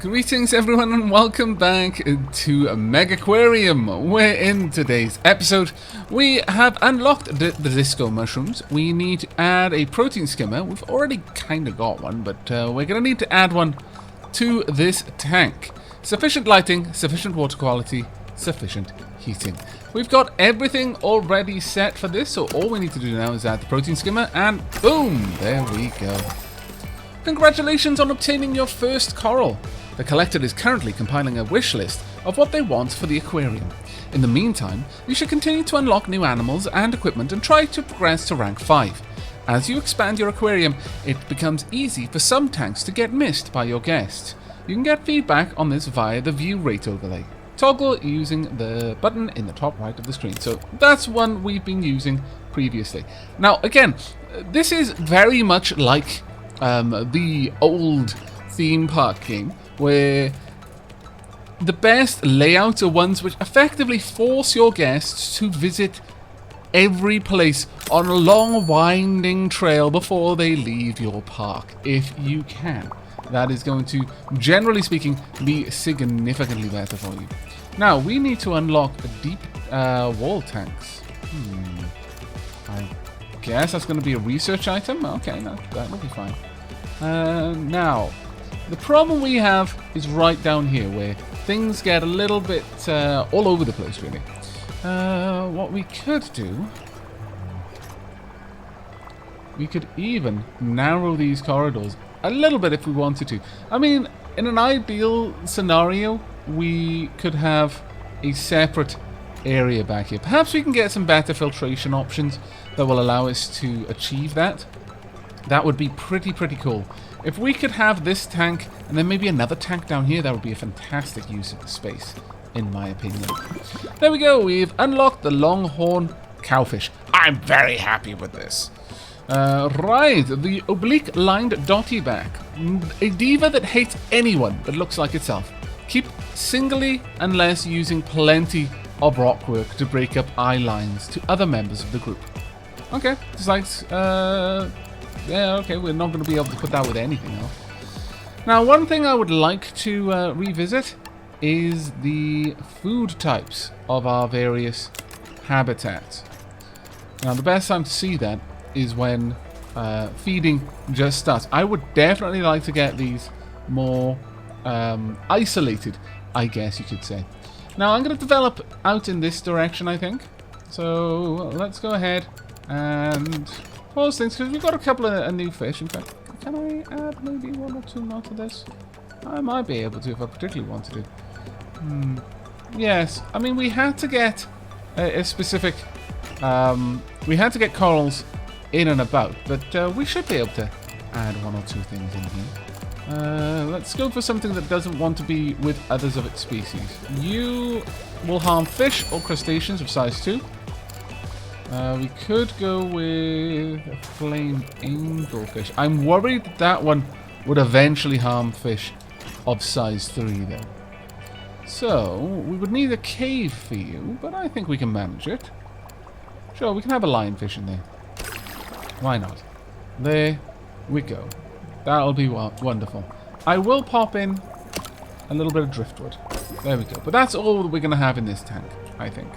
Greetings everyone and welcome back to Megaquarium, where in today's episode we have unlocked the disco mushrooms. We need to add a protein skimmer. We've already kind of got one, but we're going to need to add one to this tank. Sufficient lighting, sufficient water quality, sufficient heating. We've got everything already set for this, so all we need to do now is add the protein skimmer and boom, there we go. Congratulations on obtaining your first coral. The collector is currently compiling a wish list of what they want for the aquarium. In the meantime, you should continue to unlock new animals and equipment and try to progress to rank 5. As you expand your aquarium, it becomes easy for some tanks to get missed by your guests. You can get feedback on this via the view rate overlay. Toggle using the button in the top right of the screen. So that's one we've been using previously. Now again, this is very much like the old theme park game, where the best layouts are ones which effectively force your guests to visit every place on a long winding trail before they leave your park, if you can. That is going to, generally speaking, be significantly better for you. Now, we need to unlock deep wall tanks. I guess that's going to be a research item. Okay, no, that will be fine. Now, the problem we have is right down here, where things get a little bit all over the place, really. What we could do, we could even narrow these corridors a little bit if we wanted to. I mean, in an ideal scenario, we could have a separate area back here. Perhaps we can get some better filtration options that will allow us to achieve that. That would be pretty cool. If we could have this tank and then maybe another tank down here, that would be a fantastic use of the space, in my opinion. There we go. We've unlocked the longhorn cowfish. I'm very happy with this. Right, the oblique-lined dotty back. A diva that hates anyone that looks like itself. Keep singly unless using plenty of rockwork to break up eye lines to other members of the group. Okay, just like... yeah, okay, we're not going to be able to put that with anything else. Now, one thing I would like to revisit is the food types of our various habitats. Now, the best time to see that is when feeding just starts. I would definitely like to get these more isolated, I guess you could say. Now, I'm going to develop out in this direction, I think. So, let's go ahead and... pause things, because we've got a couple of new fish. In fact, can I add maybe one or two more to this? I might be able to if I particularly wanted to. Yes, I mean, we had to get a specific... we had to get corals in and about, but we should be able to add one or two things in here. Let's go for something that doesn't want to be with others of its species. You will harm fish or crustaceans of size 2. We could go with a flame angelfish. I'm worried that that one would eventually harm fish of size 3 though. So, we would need a cave for you, but I think we can manage it. Sure, we can have a lionfish in there. Why not? There we go. That'll be wonderful. I will pop in a little bit of driftwood. There we go. But that's all that we're going to have in this tank, I think.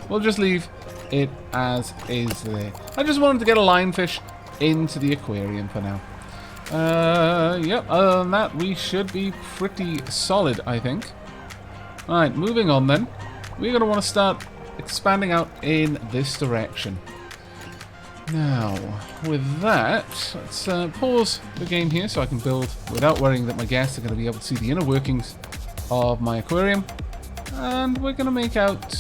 We'll just leave it as is there. I just wanted to get a lionfish into the aquarium for now. Yep, other than that, we should be pretty solid, I think. Alright, moving on then. We're going to want to start expanding out in this direction. Now, with that, let's pause the game here so I can build without worrying that my guests are going to be able to see the inner workings of my aquarium. And we're going to make out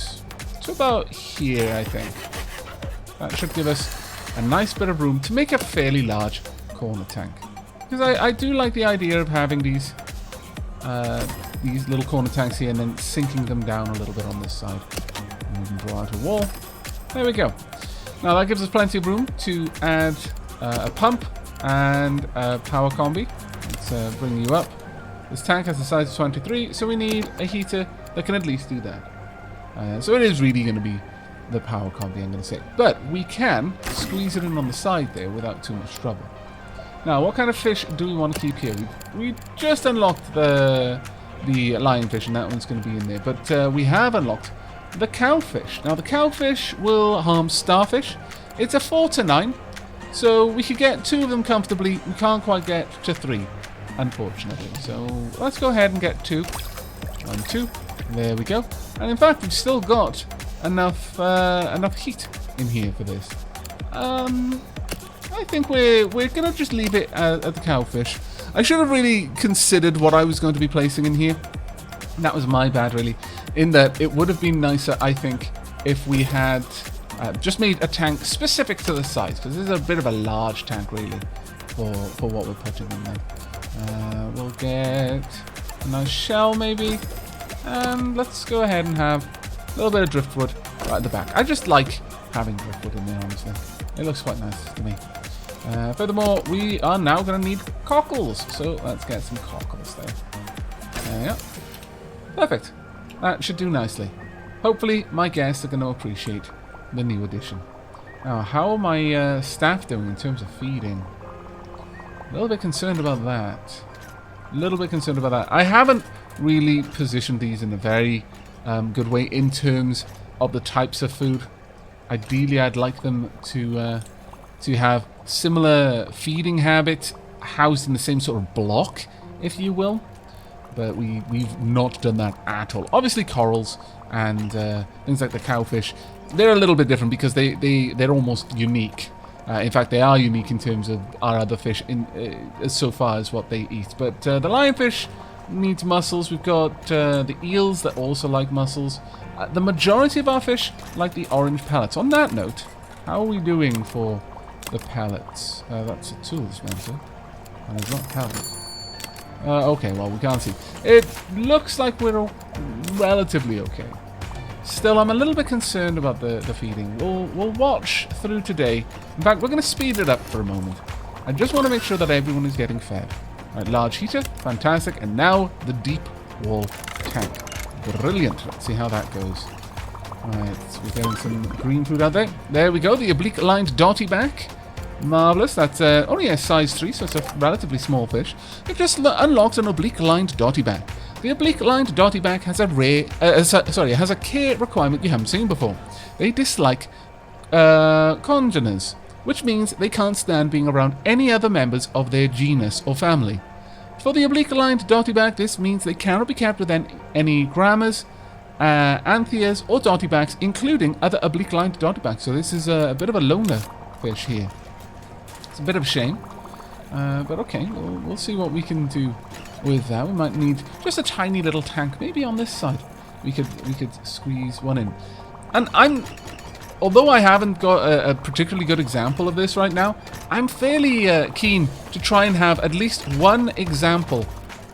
to about here, I think. That should give us a nice bit of room to make a fairly large corner tank. Because I do like the idea of having these little corner tanks here and then sinking them down a little bit on this side. And we can draw out a wall. There we go. Now that gives us plenty of room to add a pump and a power combi. Let's bring you up. This tank has a size of 23, so we need a heater that can at least do that. So it is really going to be the power combi, I'm going to say. But we can squeeze it in on the side there without too much trouble. Now, what kind of fish do we want to keep here? We just unlocked the the lionfish, and that one's going to be in there. But we have unlocked the cowfish. Now, the cowfish will harm starfish. It's a 4 to 9, so we could get 2 of them comfortably. We can't quite get to 3, unfortunately. So let's go ahead and get 2. 1, 2. There we go. And in fact, we've still got enough heat in here for this. I think we're gonna just leave it at the cowfish. I should have really considered what I was going to be placing in here. That was my bad, really. In that it would have been nicer, I think, if we had just made a tank specific to the size, because this is a bit of a large tank, really, for what we're putting in there. We'll get a nice shell, maybe, and let's go ahead and have a little bit of driftwood right at the back. I just like having driftwood in there, honestly. It looks quite nice to me. Furthermore, we are now going to need cockles, so let's get some cockles there. There we go. Perfect. That should do nicely. Hopefully, my guests are going to appreciate the new addition. Now, how are my staff doing in terms of feeding? A little bit concerned about that. A little bit concerned about that. I haven't really positioned these in a very good way in terms of the types of food. Ideally, I'd like them to have similar feeding habits, housed in the same sort of block, if you will. But we've not done that at all. Obviously, corals and things like the cowfish, they're a little bit different because they're almost unique. In fact, they are unique in terms of our other fish so far as what they eat. But the lionfish needs mussels. We've got the eels that also like mussels. The majority of our fish like the orange pellets. On that note, how are we doing for the pellets? That's a tool dispenser. And it's not pellets. Okay, well, we can't see. It looks like we're relatively okay. Still, I'm a little bit concerned about the feeding. We'll watch through today. In fact, we're going to speed it up for a moment. I just want to make sure that everyone is getting fed. All right, large heater, fantastic. And now the deep wall tank. Brilliant. Let's see how that goes. Alright, so we're getting some green food out there. There we go, the oblique-lined dotty back. Marvellous. That's only a size 3, so it's a relatively small fish. We've just unlocked an oblique-lined dotty back. The oblique-lined dotty back has a has a care requirement you haven't seen before. They dislike congeners, which means they can't stand being around any other members of their genus or family. For the oblique-lined dottyback, this means they cannot be kept with any grammars, anthias, or dottybacks, including other oblique-lined dottybacks. So this is a bit of a loner fish here. It's a bit of a shame, but okay, we'll see what we can do with that. We might need just a tiny little tank, maybe on this side. We could squeeze one in. And although I haven't got a particularly good example of this right now, I'm fairly keen to try and have at least one example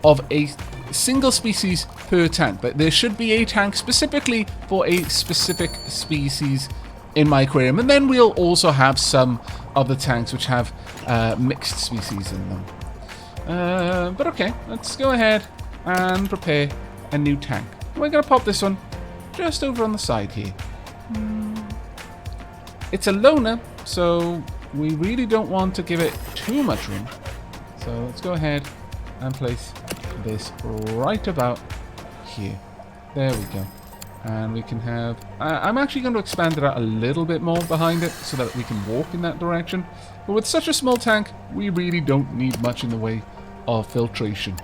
of a single species per tank. But there should be a tank specifically for a specific species in my aquarium. And then we'll also have some of the tanks which have mixed species in them. But okay, let's go ahead and prepare a new tank. We're going to pop this one just over on the side here. It's a loner, so we really don't want to give it too much room. So let's go ahead and place this right about here. There we go. And we can have... I'm actually going to expand it out a little bit more behind it so that we can walk in that direction. But with such a small tank, we really don't need much in the way of filtration.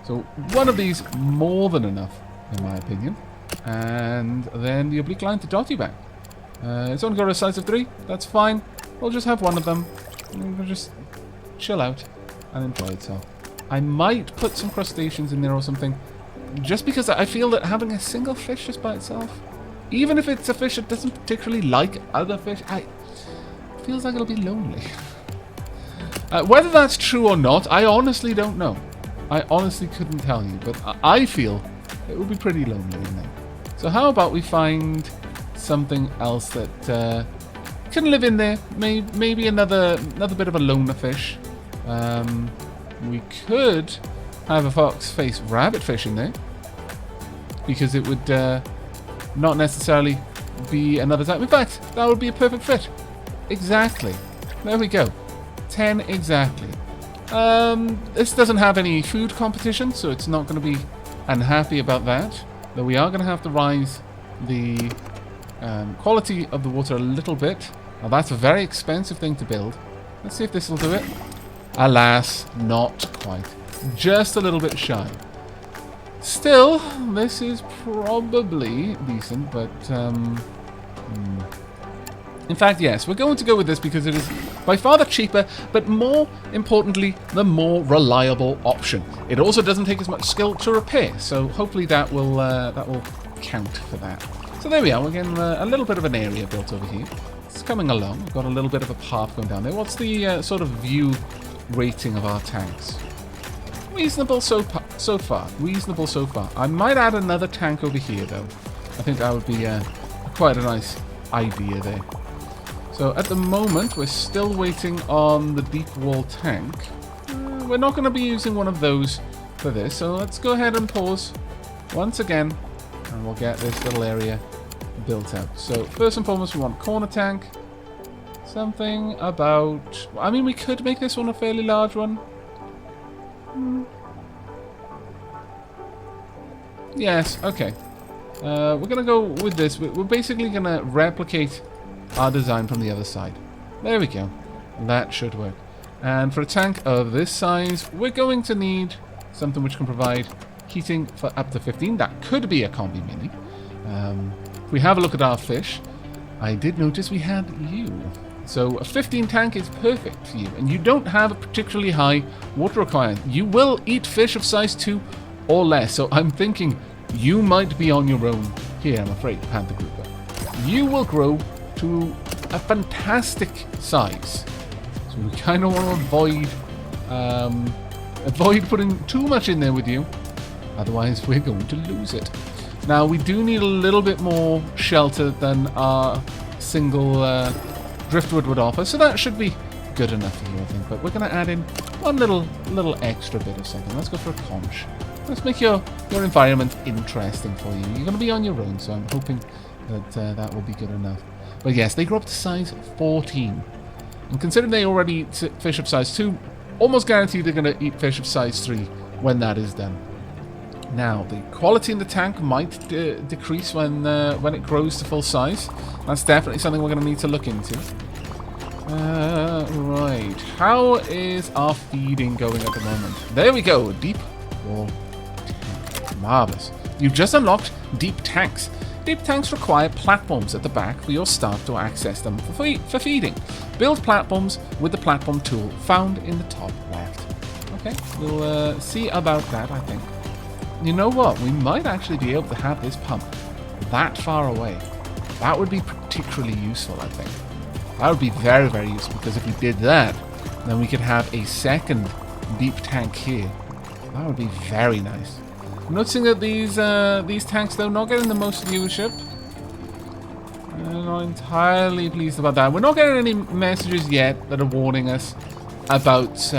So one of these, more than enough, in my opinion. And then the oblique line to dotty back. It's only got a size of 3. That's fine. We'll just have one of them. And we'll just chill out and enjoy itself. I might put some crustaceans in there or something. Just because I feel that having a single fish just by itself, even if it's a fish that doesn't particularly like other fish, it feels like it'll be lonely. Whether that's true or not, I honestly don't know. I honestly couldn't tell you. But I feel it would be pretty lonely in there. So how about we find something else that can live in there? Maybe another bit of a loner fish. We could have a fox-faced rabbitfish in there, because it would not necessarily be another type. In fact, that would be a perfect fit. Exactly. There we go. 10 exactly. This doesn't have any food competition, so it's not going to be and happy about that. Though we are going to have to rise the quality of the water a little bit. Now that's a very expensive thing to build. Let's see if this will do it. Alas, not quite. Just a little bit shy. Still, this is probably decent, but in fact, yes, we're going to go with this because it is by far the cheaper, but more importantly, the more reliable option. It also doesn't take as much skill to repair, so hopefully that will count for that. So there we are. We're getting a little bit of an area built over here. It's coming along. We've got a little bit of a path going down there. What's the sort of view rating of our tanks? Reasonable so far. Reasonable so far. I might add another tank over here, though. I think that would be quite a nice idea there. So at the moment, we're still waiting on the deep wall tank. We're not going to be using one of those for this, so let's go ahead and pause once again, and we'll get this little area built out. So first and foremost, we want corner tank. Something about... I mean, we could make this one a fairly large one. Yes, okay. We're going to go with this. We're basically going to replicate our design from the other side. There we go. That should work. And for a tank of this size, we're going to need something which can provide heating for up to 15. That could be a combi mini. If we have a look at our fish, I did notice we had you. So a 15 tank is perfect for you. And you don't have a particularly high water requirement. You will eat fish of size 2 or less. So I'm thinking you might be on your own here, I'm afraid, Panther Grouper. You will grow to a fantastic size. So we kind of want to avoid putting too much in there with you. Otherwise, we're going to lose it. Now, we do need a little bit more shelter than our single driftwood would offer. So that should be good enough for you, I think. But we're going to add in one little extra bit of something. Let's go for a conch. Let's make your environment interesting for you. You're going to be on your own, so I'm hoping that that will be good enough. But yes, they grow up to size 14. And considering they already eat fish of size 2, almost guaranteed they're going to eat fish of size 3 when that is done. Now, the quality in the tank might decrease when it grows to full size. That's definitely something we're going to need to look into. Right. How is our feeding going at the moment? There we go. Deep wall tank. Marvelous. You've just unlocked deep tanks. Deep tanks require platforms at the back for your staff to access them for feeding. Build platforms with the platform tool found in the top left. Okay, we'll see about that, I think. You know what? We might actually be able to have this pump that far away. That would be particularly useful, I think. That would be very, very useful, because if we did that, then we could have a second deep tank here. That would be very nice. I'm noticing that these tanks, though, not getting the most viewership. I'm not entirely pleased about that. We're not getting any messages yet that are warning us about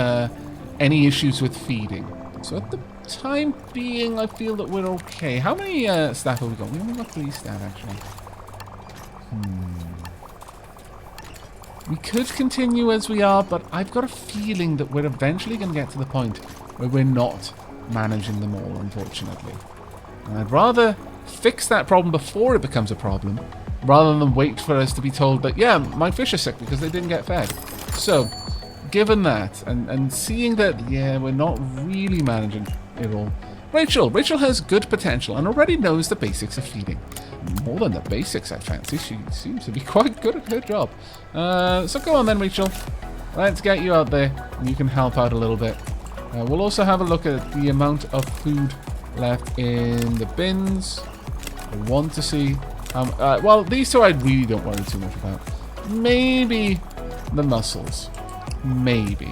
any issues with feeding. So at the time being, I feel that we're okay. How many staff have we got? We only got 3 staff, actually. We could continue as we are, but I've got a feeling that we're eventually going to get to the point where we're not managing them all, unfortunately. And I'd rather fix that problem before it becomes a problem, rather than wait for us to be told that, yeah, my fish are sick because they didn't get fed. So, given that, and seeing that, yeah, we're not really managing it all, Rachel has good potential and already knows the basics of feeding. More than the basics, I fancy. She seems to be quite good at her job. So go on then, Rachel. Let's get you out there, and you can help out a little bit. We'll also have a look at the amount of food left in the bins. I want to see... well, these two I really don't worry too much about. Maybe the mussels. Maybe.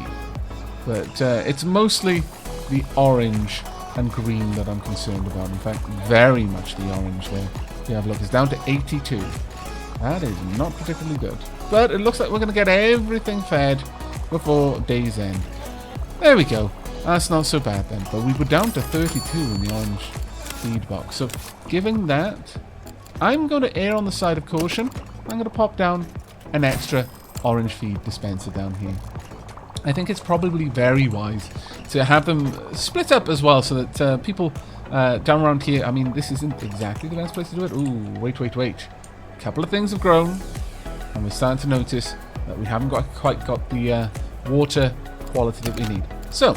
But it's mostly the orange and green that I'm concerned about. In fact, very much the orange there. If you have a look, it's down to 82. That is not particularly good. But it looks like we're going to get everything fed before day's end. There we go. That's not so bad then. But we were down to 32 in the orange feed box. So, given that, I'm going to err on the side of caution. I'm going to pop down an extra orange feed dispenser down here. I think it's probably very wise to have them split up as well, so that people down around here, I mean, this isn't exactly the best place to do it. Ooh, wait. A couple of things have grown, and we're starting to notice that we haven't quite got the water quality that we need. So,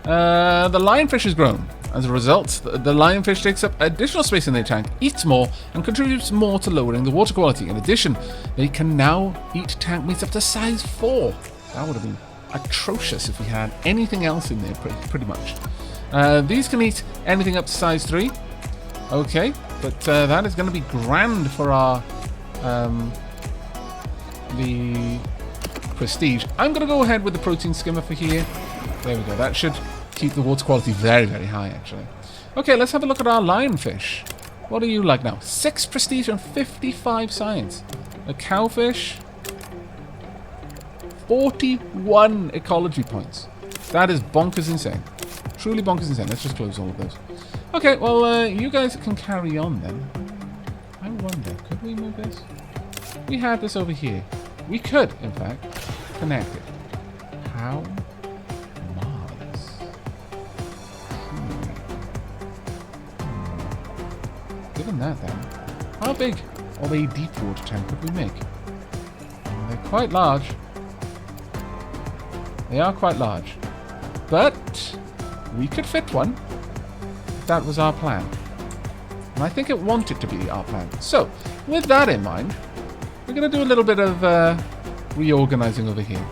the lionfish has grown. As a result, the lionfish takes up additional space in their tank, eats more, and contributes more to lowering the water quality. In addition, they can now eat tank mates up to size 4. That would have been atrocious if we had anything else in there, pretty much. These can eat anything up to size 3. Okay, but that is going to be grand for our the prestige. I'm going to go ahead with the protein skimmer for here. There we go. That should keep the water quality very, very high, actually. Okay, let's have a look at our lionfish. What are you like now? 6 prestige and 55 science. A cowfish, 41 ecology points. That is bonkers insane. Truly bonkers insane. Let's just close all of those. Okay, well, you guys can carry on then. I wonder, could we move this? We had this over here. We could, in fact, connect it. How? Given that then, how big of a deep water tank could we make? They're quite large. They are quite large. But we could fit one if that was our plan. And I think it wanted to be our plan. So, with that in mind, we're going to do a little bit of reorganizing over here.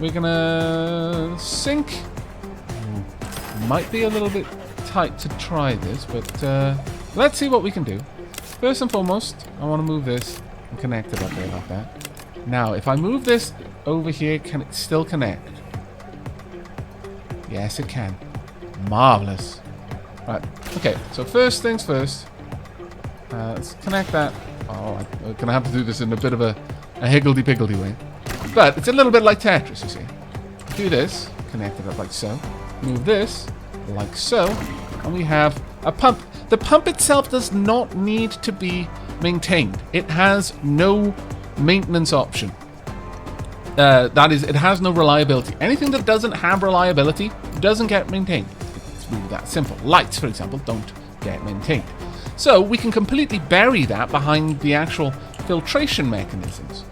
We're going to sink. Might be a little bit tight to try this, but let's see what we can do. First and foremost, I want to move this and connect it up there like that. Now, if I move this over here, can it still connect? Yes, it can. Marvelous. Right, okay, so first things first. Let's connect that. Oh, I'm going to have to do this in a bit of a higgledy-piggledy way. But it's a little bit like Tetris, you see. Do this, connect it up like so. Move this, like so. And we have a pump. The pump itself does not need to be maintained. It has no maintenance option. That is, it has no reliability. Anything that doesn't have reliability doesn't get maintained. It's really that simple. Lights, for example, don't get maintained. So we can completely bury that behind the actual filtration mechanisms.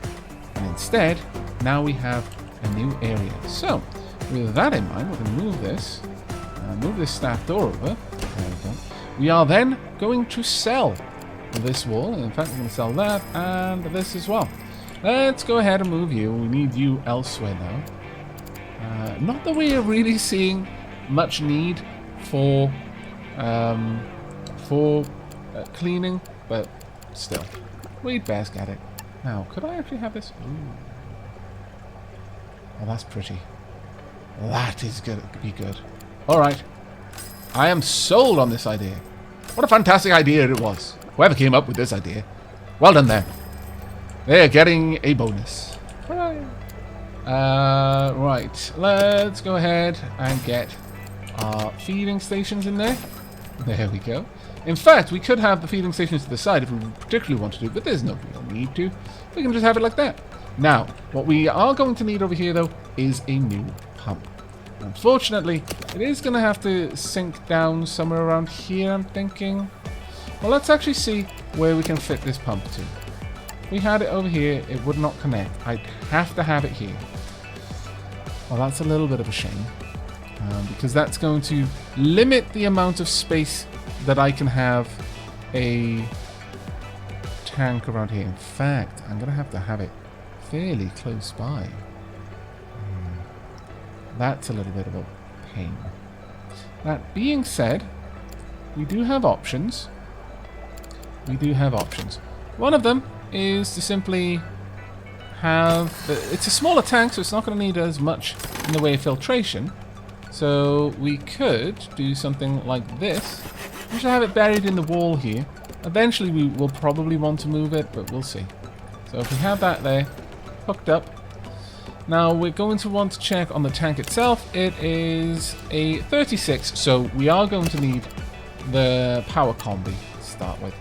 And instead, now we have a new area. So, with that in mind, we're going to move this staff door over. There we go. We are then going to sell this wall. In fact, we're going to sell that and this as well. Let's go ahead and move you. We need you elsewhere now. Not that we are really seeing much need for cleaning, but still, we'd best get it. Now, could I actually have this? Ooh. Oh, that's pretty. That is going to be good. All right. I am sold on this idea. What a fantastic idea it was. Whoever came up with this idea. Well done there. They're getting a bonus. Hooray. Right. Let's go ahead and get our feeding stations in there. There we go. In fact, we could have the feeding stations to the side if we particularly want to do, but there's no real need to. We can just have it like that. Now, what we are going to need over here, though, is a new pump. Unfortunately, it is going to have to sink down somewhere around here, I'm thinking. Well, let's actually see where we can fit this pump to. If we had it over here, it would not connect. I'd have to have it here. Well, that's a little bit of a shame. Because that's going to limit the amount of space that I can have a tank around here. In fact, I'm going to have it fairly close by. That's a little bit of a pain. That being said, we do have options. One of them is to simply have... It's a smaller tank, so it's not going to need as much in the way of filtration. So we could do something like this. We should have it buried in the wall here. Eventually we will probably want to move it, but we'll see. So if we have that there, hooked up. Now we're going to want to check on the tank itself. It is a 36, so we are going to need the power combi to start with.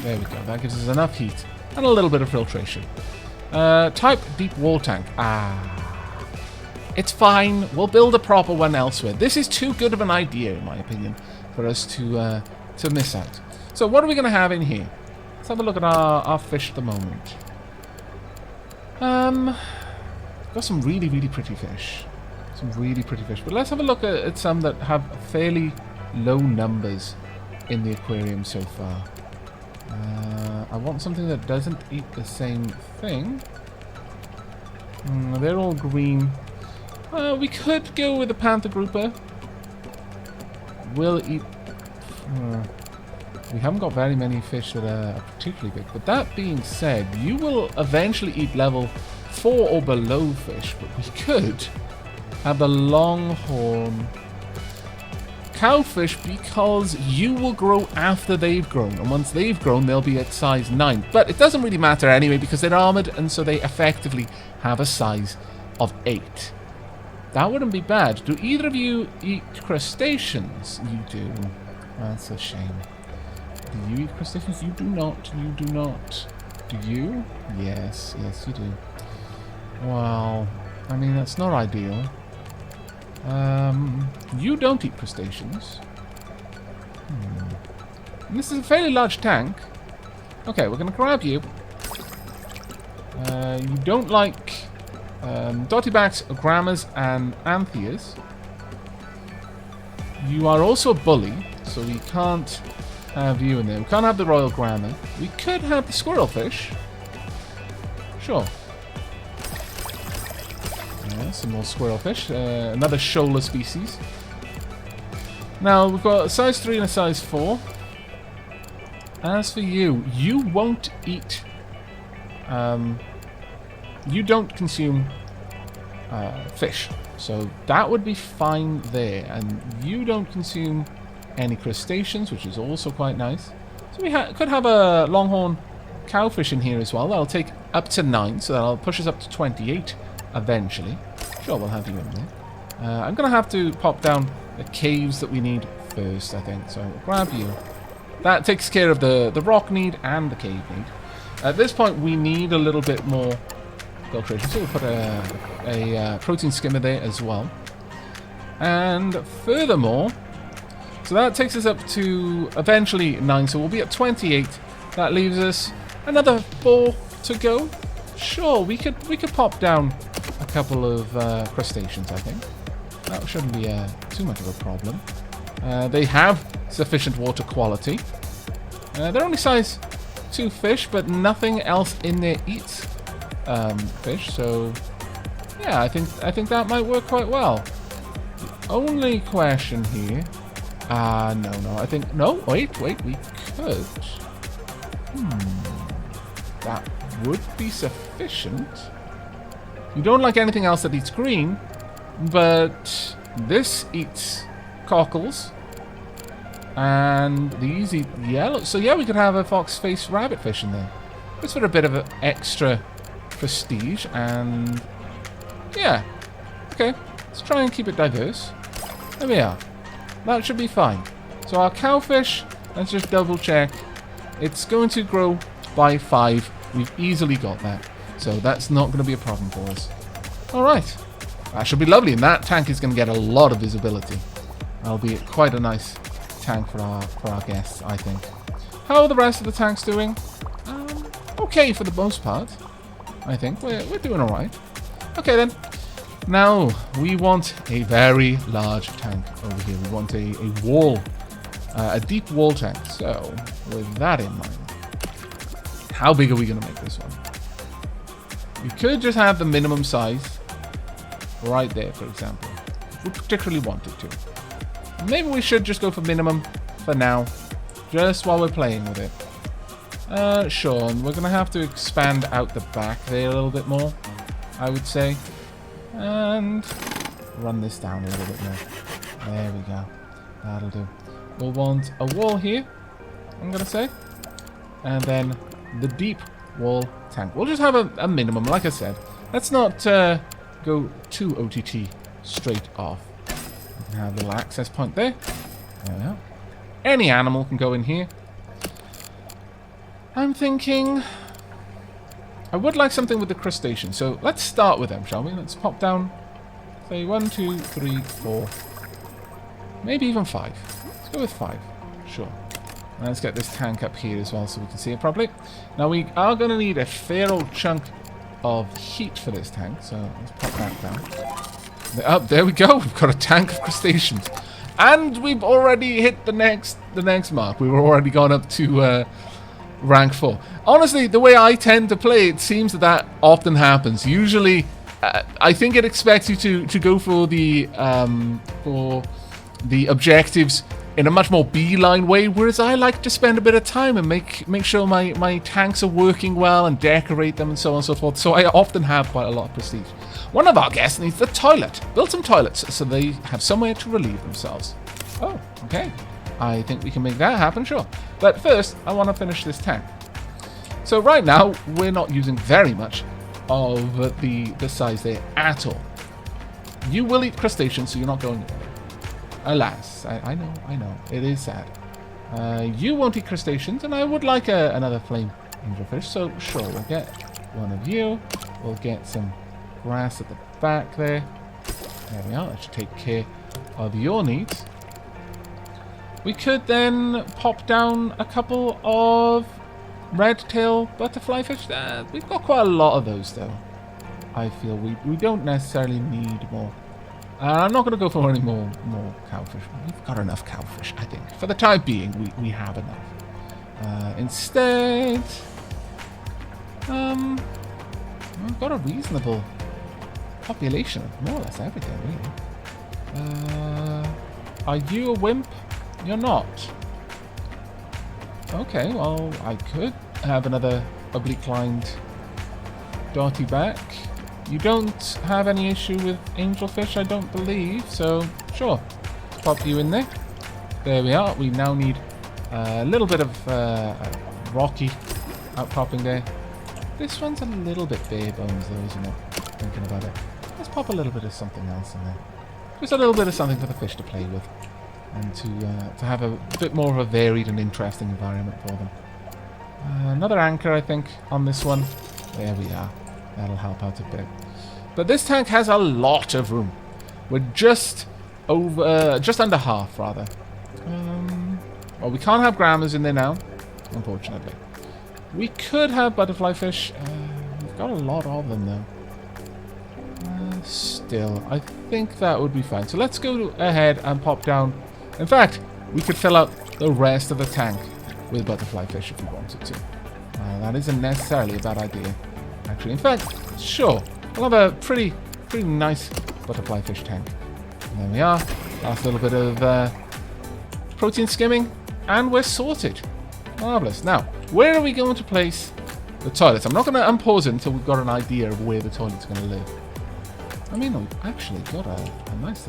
There we go. That gives us enough heat and a little bit of filtration. Type deep wall tank. It's fine. We'll build a proper one elsewhere. This is too good of an idea, in my opinion, for us to miss out. So what are we going to have in here? Let's have a look at our fish at the moment. Got some really, really pretty fish. Some really pretty fish. But let's have a look at some that have fairly low numbers in the aquarium so far. I want something that doesn't eat the same thing. They're all green. We could go with a panther grouper. Will eat... we haven't got very many fish that are particularly big. But that being said, you will eventually eat level 4 or below fish. But we could have the longhorn cowfish because you will grow after they've grown. And once they've grown, they'll be at size 9. But it doesn't really matter anyway because they're armored and so they effectively have a size of 8. That wouldn't be bad. Do either of you eat crustaceans? You do. That's a shame. Do you eat crustaceans? You do not. You do not. Do you? Yes. Yes, you do. Well, I mean, that's not ideal. You don't eat crustaceans. And this is a fairly large tank. Okay, we're going to grab you. You don't like dottybacks, grammas, and antheas. You are also a bully, so we can't have you in there. We can't have the royal gramma. We could have the squirrelfish. Sure. Yeah, some more squirrelfish. Another shoaler species. Now, we've got a size 3 and a size 4. As for you, you won't eat... you don't consume fish. So that would be fine there. And you don't consume any crustaceans, which is also quite nice. So we could have a longhorn cowfish in here as well. That'll take up to 9, so that'll push us up to 28 eventually. Sure, we'll have you in there. I'm going to have to pop down the caves that we need first, I think. So I'll grab you. That takes care of the rock need and the cave need. At this point, we need a little bit more filtration. So we'll put a protein skimmer there as well. And furthermore, so that takes us up to eventually 9. So we'll be at 28. That leaves us another 4 to go. Sure, we could pop down a couple of crustaceans, I think. That shouldn't be too much of a problem. They have sufficient water quality. They're only size 2 fish, but nothing else in there eats fish. So yeah, I think that might work quite well. The only question here, no, I think no. Wait, we could. That would be sufficient. You don't like anything else that eats green, but this eats cockles. And these eat yellow. So yeah, we could have a fox-faced rabbitfish in there. Just for a bit of extra prestige. And yeah. Okay, let's try and keep it diverse. There we are. That should be fine. So our cowfish, let's just double check. It's going to grow by 5. We've easily got that. So that's not going to be a problem for us. Alright. That should be lovely. And that tank is going to get a lot of visibility. That'll be quite a nice tank for our guests, I think. How are the rest of the tanks doing? Okay for the most part. I think we're doing alright. Okay then. Now we want a very large tank over here. We want a wall, a deep wall tank. So with that in mind, how big are we going to make this one? We could just have the minimum size right there, for example. If we particularly wanted to. Maybe we should just go for minimum for now, just while we're playing with it. Sure, and we're going to have to expand out the back there a little bit more, I would say. And run this down a little bit more. There we go. That'll do. We'll want a wall here, I'm going to say. And then the deep wall tank. We'll just have a minimum, like I said. Let's not go too OTT straight off. We can have a little access point there. There we go. Any animal can go in here. I'm thinking I would like something with the crustaceans. So let's start with them, shall we? Let's pop down Say 1, 2, 3, 4. Maybe even 5. Let's go with 5. Sure. And let's get this tank up here as well so we can see it properly. Now we are going to need a fair old chunk of heat for this tank, so let's pop that down. There we go. We've got a tank of crustaceans. And we've already hit the next mark. We've already gone up to rank 4. Honestly, the way I tend to play, it seems that often happens. Usually, I think it expects you to go for the objectives in a much more beeline way, whereas I like to spend a bit of time and make sure my tanks are working well and decorate them and so on and so forth. So I often have quite a lot of prestige. One of our guests needs the toilet. Build some toilets so they have somewhere to relieve themselves. Oh, okay. I think we can make that happen, sure. But first, I want to finish this tank. So right now, we're not using very much of the size there at all. You will eat crustaceans, so you're not going anywhere. Alas, I know. It is sad. You won't eat crustaceans, and I would like another flame angelfish, so sure, we'll get one of you. We'll get some grass at the back there. There we are. That should take care of your needs. We could then pop down a couple of red-tail butterfly fish. We've got quite a lot of those, though. I feel we don't necessarily need more. I'm not going to go for any more cowfish. We've got enough cowfish, I think. For the time being, we have enough. Instead, we've got a reasonable population of more or less everything, really. Are you a wimp? You're not. Okay, well, I could have another oblique-lined darty back. You don't have any issue with angelfish, I don't believe, so sure. Let's pop you in there. There we are. We now need a little bit of rocky outcropping there. This one's a little bit bare bones though, isn't it? Thinking about it. Let's pop a little bit of something else in there. Just a little bit of something for the fish to play with. And to have a bit more of a varied and interesting environment for them. Another anchor, I think, on this one. There we are. That'll help out a bit. But this tank has a lot of room. We're just under half, rather. Well, we can't have grammars in there now, unfortunately. We could have butterfly fish. We've got a lot of them, though. Still, I think that would be fine. So let's go ahead and pop down. In fact, we could fill up the rest of the tank with butterfly fish if we wanted to. That isn't necessarily a bad idea, actually. In fact, sure, we'll have a pretty nice butterfly fish tank. And there we are. Last little bit of protein skimming, and we're sorted. Marvellous. Now, where are we going to place the toilets? I'm not going to unpause it until we've got an idea of where the toilet's going to live. I mean, we've actually got a nice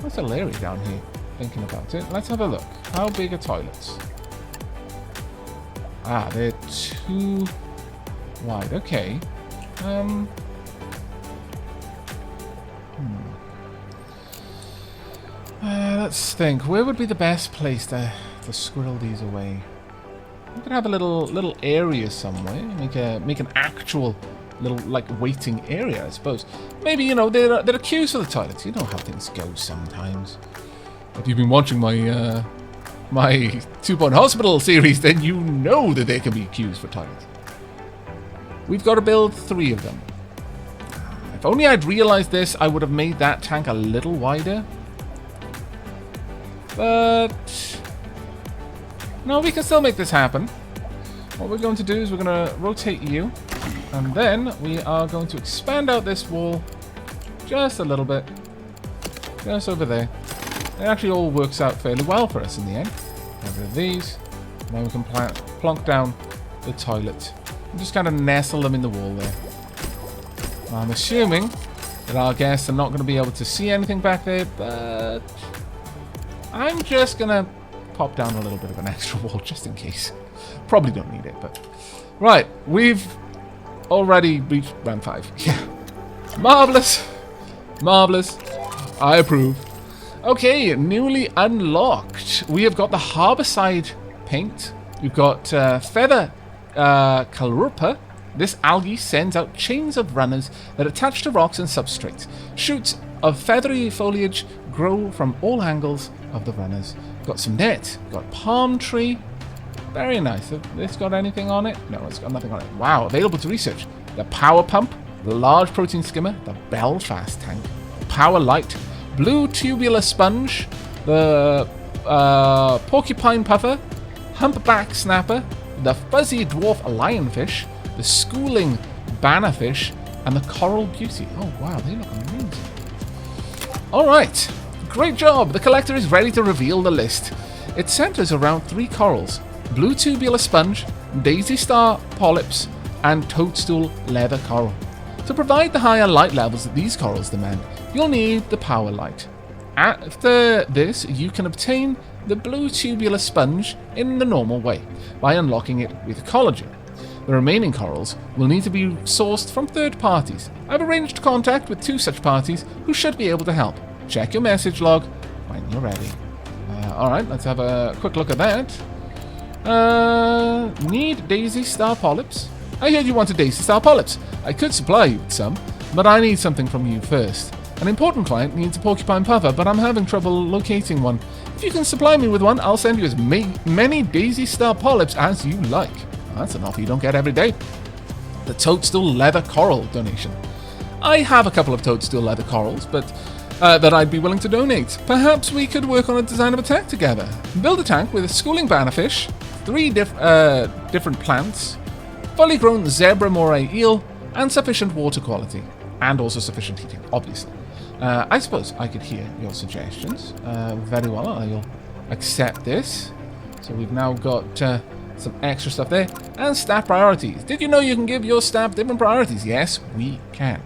little area down here. Thinking about it. Let's have a look. How big are toilets? They're too wide. Okay. Let's think. Where would be the best place to squirrel these away? We could have a little area somewhere. Make an actual little waiting area, I suppose. Maybe there are queues for the toilets. You know how things go sometimes. If you've been watching my my 2 Point Hospital series, then you know that there can be queues for toilets. We've got to build 3 of them. If only I'd realized this, I would have made that tank a little wider. But no, we can still make this happen. What we're going to do is we're going to rotate you, and then we are going to expand out this wall just a little bit, just over there. It actually all works out fairly well for us in the end. Get rid of these. Now we can plonk down the toilet and just kind of nestle them in the wall there. I'm assuming that our guests are not going to be able to see anything back there, but I'm just going to pop down a little bit of an extra wall just in case. Probably don't need it, but... Right, we've already reached round 5. Yeah. Marvellous. Marvellous. I approve. Okay, newly unlocked. We have got the Harborside paint. We've got Feather Calrupa. This algae sends out chains of runners that attach to rocks and substrates. Shoots of feathery foliage grow from all angles of the runners. Got some net, got palm tree. Very nice. Have this got anything on it? No, it's got nothing on it. Wow, available to research. The power pump, the large protein skimmer, the Belfast tank, the power light, blue tubular sponge, the porcupine puffer, humpback snapper, the fuzzy dwarf lionfish, the schooling bannerfish, and the coral beauty. Oh wow, they look amazing. Alright, great job. The collector is ready to reveal the list. It centers around 3 corals: blue tubular sponge, daisy star polyps, and toadstool leather coral. To provide the higher light levels that these corals demand, you'll need the power light. After this, you can obtain the blue tubular sponge in the normal way, by unlocking it with ecology. The remaining corals will need to be sourced from third parties. I've arranged contact with 2 such parties who should be able to help. Check your message log when you're ready. Alright, let's have a quick look at that. Need daisy star polyps? I heard you wanted daisy star polyps. I could supply you with some, but I need something from you first. An important client needs a porcupine puffer, but I'm having trouble locating one. If you can supply me with one, I'll send you as many daisy star polyps as you like. That's an offer you don't get every day. The toadstool leather coral donation. I have a couple of toadstool leather corals, but that I'd be willing to donate. Perhaps we could work on a design of a tank together. Build a tank with a schooling bannerfish, 3 different plants, fully grown zebra moray eel, and sufficient water quality. And also sufficient heating, obviously. I suppose I could hear your suggestions. Very well, I'll accept this. So we've now got some extra stuff there. And staff priorities. Did you know you can give your staff different priorities? Yes, we can.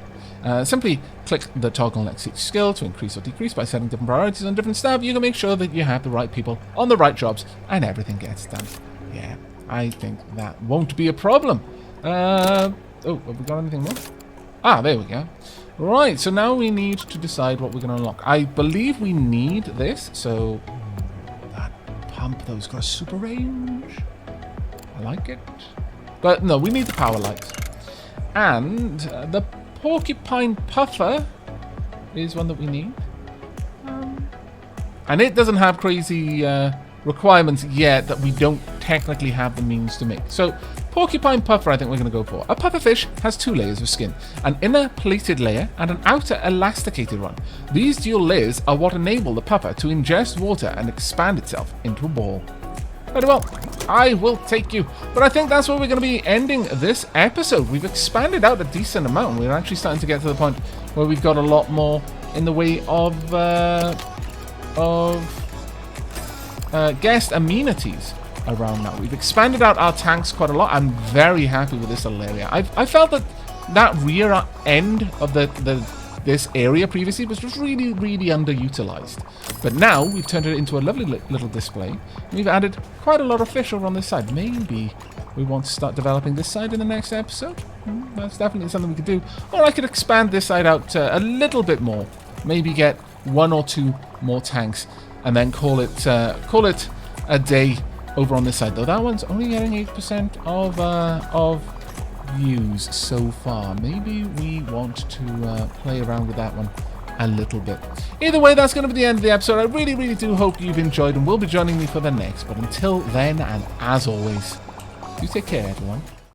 Simply click the toggle next to each skill to increase or decrease by setting different priorities on different staff. You can make sure that you have the right people on the right jobs and everything gets done. Yeah, I think that won't be a problem. Oh, have we got anything more? Ah, there we go. Right, so now we need to decide what we're going to unlock. I believe we need this, so that pump, though, has got a super range. I like it. But no, we need the power lights. And the porcupine puffer is one that we need. And it doesn't have crazy requirements yet that we don't technically have the means to make. So porcupine puffer I think we're going to go for. A pufferfish has 2 layers of skin, an inner plated layer and an outer elasticated one. These dual layers are what enable the puffer to ingest water and expand itself into a ball. Very well, I will take you. But I think that's where we're going to be ending this episode. We've expanded out a decent amount. We're actually starting to get to the point where we've got a lot more in the way of guest amenities around now. We've expanded out our tanks quite a lot. I'm very happy with this little area. I felt that rear end of this area previously was just really, really underutilized. But now we've turned it into a lovely little display. We've added quite a lot of fish over on this side. Maybe we want to start developing this side in the next episode. That's definitely something we could do. Or I could expand this side out a little bit more. Maybe get 1 or 2 more tanks and then call it a day over on this side. Though that one's only getting 8% of views so far. Maybe we want to play around with that one a little bit. Either way, that's going to be the end of the episode. I really, really do hope you've enjoyed and will be joining me for the next. But until then, and as always, you take care, everyone.